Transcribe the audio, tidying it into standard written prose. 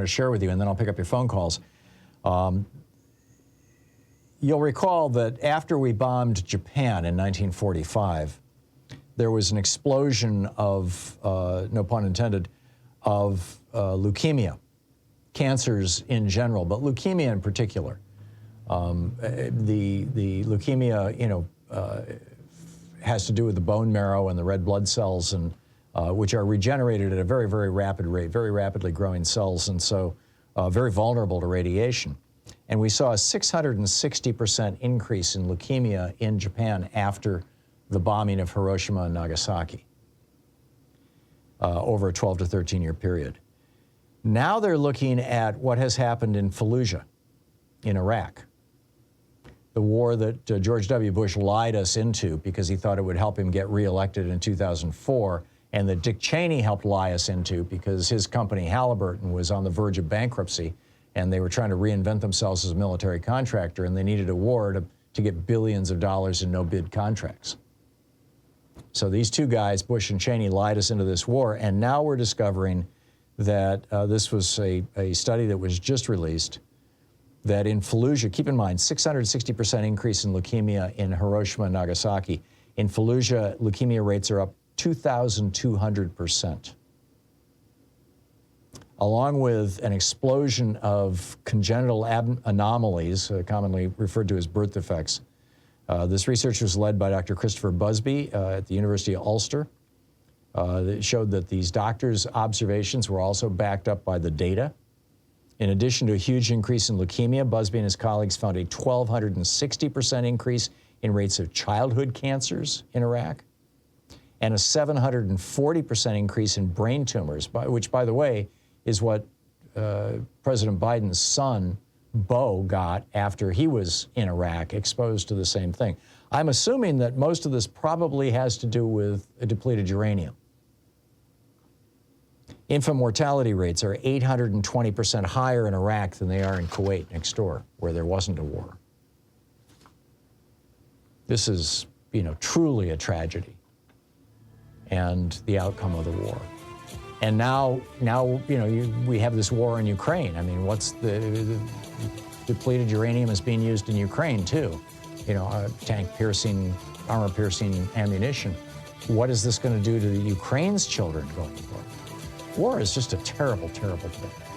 want to share with you, and then I'll pick up your phone calls. You'll recall that after we bombed Japan in 1945, there was an explosion of, no pun intended, of leukemia, cancers in general, but leukemia in particular. The leukemia, has to do with the bone marrow and the red blood cells, and which are regenerated at a very, very rapid rate, very rapidly growing cells, and so very vulnerable to radiation. And we saw a 660% increase in leukemia in Japan after the bombing of Hiroshima and Nagasaki over a 12 to 13-year period. Now they're looking at what has happened in Fallujah in Iraq, the war that George W. Bush lied us into because he thought it would help him get reelected in 2004, and that Dick Cheney helped lie us into because his company Halliburton was on the verge of bankruptcy, and they were trying to reinvent themselves as a military contractor, and they needed a war to get billions of dollars in no-bid contracts. So these two guys, Bush and Cheney, lied us into this war, and now we're discovering that this was a study that was just released, that in Fallujah, keep in mind, 660% increase in leukemia in Hiroshima and Nagasaki. In Fallujah, leukemia rates are up 2,200%. Along with an explosion of congenital anomalies, commonly referred to as birth defects. This research was led by Dr. Christopher Busby at the University of Ulster. That showed that these doctors' observations were also backed up by the data. In addition to a huge increase in leukemia, Busby and his colleagues found a 1,260% increase in rates of childhood cancers in Iraq, and a 740% increase in brain tumors, which, by the way, is what President Biden's son, Beau, got after he was in Iraq, exposed to the same thing. I'm assuming that most of this probably has to do with depleted uranium. Infant mortality rates are 820% higher in Iraq than they are in Kuwait next door, where there wasn't a war. This is, truly a tragedy, and the outcome of the war. And now we have this war in Ukraine. I mean, what's the depleted uranium is being used in Ukraine too. Tank-piercing, armor-piercing ammunition. What is this going to do to the Ukraine's children going forward? War is just a terrible, terrible thing.